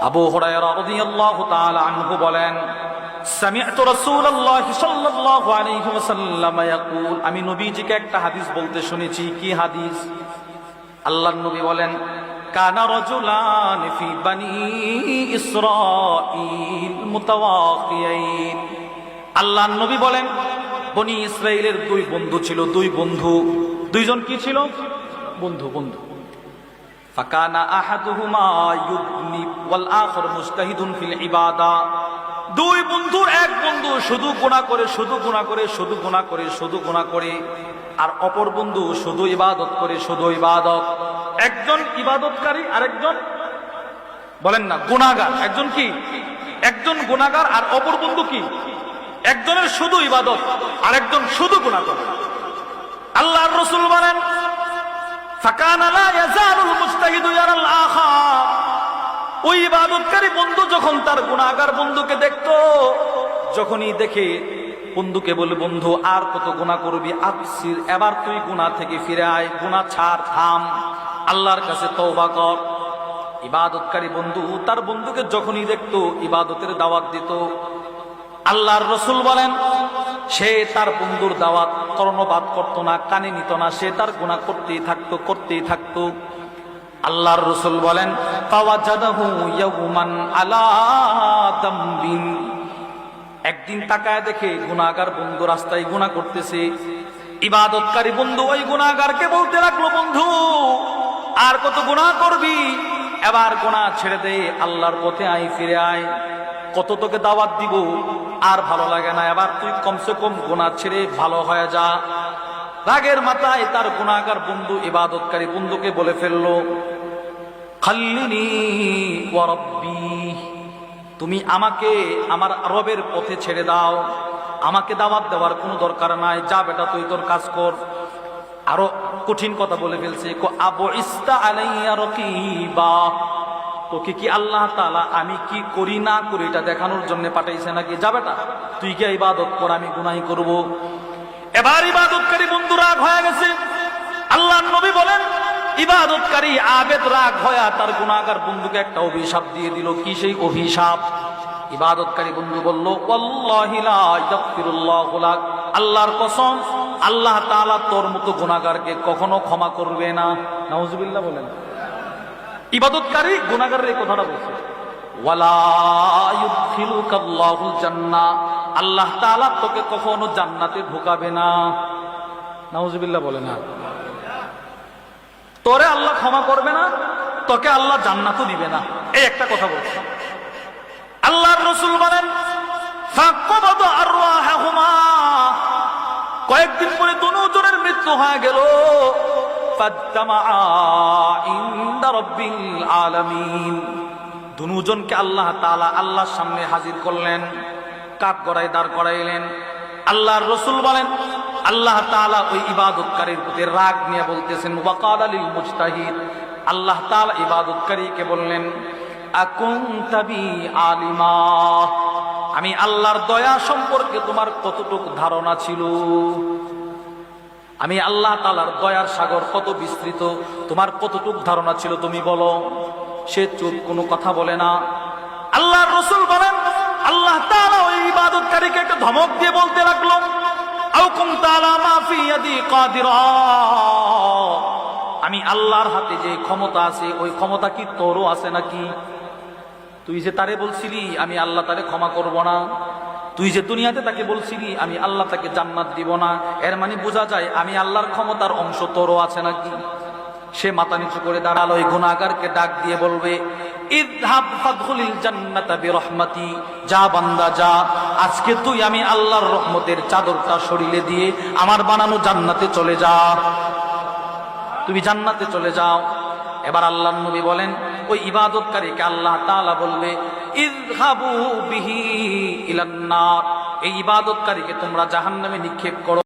আবু হুরায়রা রাদিয়াল্লাহু তাআলা আনহু বলেন, সামি'তু রাসূলুল্লাহ সাল্লাল্লাহু আলাইহি ওয়াসাল্লাম ইয়াকুল, আমি নবীজিকে একটা হাদিস বলতে শুনেছি। কি হাদিস? আল্লাহর নবী বলেন, কানা রাজুলান ফি বানি ইসরাঈল মুতাওয়াকিয়াইন। আল্লাহর নবী বলেন, বনি ইসরাইলের দুই বন্ধু ছিল। দুইজন কি ছিল? বন্ধু। ফাকানা আহাদুহুমা ইউদনি ওয়াল আখর মুজতাহিদুন ফিল ইবাদা। দুই বন্ধুর এক বন্ধু শুধু গুনাহ করে, আর অপর বন্ধু শুধু ইবাদত করে। একজন ইবাদতকারী, আরেকজন বলেন না গুনাহগার। একজন গুনাহগার আর অপর বন্ধু কি? একজনের শুধু ইবাদত, আরেকজন শুধু গুনাহ করে। আল্লাহর রাসূল বলেন, ফাকানা লা ইয়াজালুল মুজতাহিদু ইয়ারাল আখার। ওই ইবাদতকারী বন্ধু যখন তার গুনাহগার বন্ধুকে দেখতো, যখনই দেখে বন্ধুকে বলে, বন্ধু আর কত গুনাহ করবি, আবসির, এবার তুই গুনাহ থেকে ফিরে আয়, গুনাহ ছাড়, থাম, আল্লাহর কাছে তওবা কর। ইবাদতকারী বন্ধু তার বন্ধুকে যখনই দেখতো ইবাদতের দাওয়াত দিত। আল্লাহর রাসূল বলেন, সে তার বন্ধুর দাওয়াত কর্ণপাত করতো না, কানে নিত না, সে তার গুনাহ করতেই থাকতো। আল্লাহর রাসূল বলেন, ফাওয়াজাদাহু ইয়াওমান আলা দামবিন। একদিন তাকায় দেখে গুনাহগার বন্ধু রাস্তায় গুনাহ করতেছে। ইবাদতকারী বন্ধু ওই গুনাহগারকে বলতে লাগলো, বন্ধু আর কত গুনাহ করবি, এবার গুনাহ ছেড়ে দে, আল্লাহর পথে আয়, ফিরে আয়, কত তোকে দাওয়াত দিব, আর ভালো লাগে না, এবার তুই কমসে কম গুনাহ ছেড়ে ভালো হয়ে যা। রাগের মাথায় তার গুনাহগার বন্ধু ইবাদতকারী বন্ধুকে বলে ফেললো, খাল্লিনি ওয়া রাব্বি, তুমি আমাকে আমার রবের পথে ছেড়ে দাও, আমাকে দাওয়াত দেওয়ার কোনো দরকার নাই, যা বেটা তুই তোর কাজ কর। আরো কঠিন কথা বলে ফেলছে, আবু ইস্তা আলাইয়া রাকিবা, তোকে কি আল্লাহ তাআলা আমি কি করি না করি এটা দেখানোর জন্য পাঠাইছে নাকি? যা বেটা তুই কি ইবাদত কর, আমি গুনাহ করব। এবার ইবাদতকারী বন্ধু রাগ হয়ে গেছে। আল্লাহর নবী বলেন, ইবাদতকারী আবেদ রাগ হয়ে তার গুনাহগার বন্ধুকে একটা অভিশাপ দিয়ে দিল। কি সেই অভিশাপ? ইবাদতকারী বন্ধু বলল, ওয়াল্লাহি লা ইয়াগফিরুল্লাহু লাক, আল্লাহর কসম, আল্লাহ তাআলা তোর মতো গুনাহগারকে কখনো ক্ষমা করবে না। নাউজুবিল্লাহ বলেন। ইবাদতকারী গুনাহগারের এই কথাটা বলছে, ওয়ালা ইউদখিলুকাল্লাহুল জান্নাহ, আল্লাহ তাআলা তোকে কখনো জান্নাতে ঢোকাবে না। নাউজুবিল্লাহ বলে না। তোরে আল্লাহ ক্ষমা করবে না, তোকে আল্লাহ জান্নাতও দিবে না, এই একটা কথা বলছে। আল্লাহর রাসূল বলেন, ফাকবাদা আরওয়াহুমা, কয়েকদিন পরে দুজনের মৃত্যু হয়ে গেল। ফাজ্তামাআ ইনদা রাব্বিল আলামিন, দুজনকে আল্লাহ তাআলা আল্লাহর সামনে হাজির করলেন, কাঠ গড়ায় দাঁড় করাইলেন। আল্লাহর রাসূল বলেন, আল্লাহ তাআলা ওই ইবাদতকারীর প্রতি রাগ নিয়ে বলতেছেন, ওয়াকালা লিল মুজতাহিদ, আল্লাহ তাআলা ইবাদতকারীকে বললেন, আকুনতা বি আলিমা, আমি আল্লাহর দয়া সম্পর্কে তোমার কতটুকু ধারণা ছিল? আমি আল্লাহ তাআলার দয়ার সাগর কত বিস্তৃত, তোমার কতটুকু ধারণা ছিল তুমি বলো? সে চুপ, কোনো কথা বলে না। আল্লাহর রাসূল বলেন, আল্লাহ তাআলা ওই ইবাদতকারীকে একটা ধমক দিয়ে বলতে লাগলো, আও কুনতা আলা মা ফি ইয়াদি কাদিরা, আমি আল্লাহর হাতে যে ক্ষমতা আছে ওই ক্ষমতা কি তোরও আছে নাকি? তুই যে তারে বলছিলি আমি আল্লাহ তারে ক্ষমা করব না, তুই যে দুনিয়াতে তাকে বলছিলি আমি আল্লাহ তাকে জান্নাত দিব না, এর মানে বোঝা যায় আমি আল্লাহর ক্ষমতার অংশ তোরও আছে নাকি? সে মাথা নিচু করে দাঁড়ালো, ওই গুনাহগারকে ডাক দিয়ে বলবে, ইযহাব ফাদখুলিল জান্নাতা বিরহমাতি, যা বান্দা যা, আজকে তুই আমি আল্লাহর রহমতের চাদরটা শরীরে দিয়ে আমার বানানো জান্নাতে চলে যা, তুমি জান্নাতে চলে যাও। এবার আল্লাহর নবী বলেন, ওই ইবাদতকারীকে আল্লাহ তাআলা বলবে, ইযহাবু বিহি ইলান নার, এই ইবাদতকারীকে তোমরা জাহান্নামে নিক্ষেপ করো।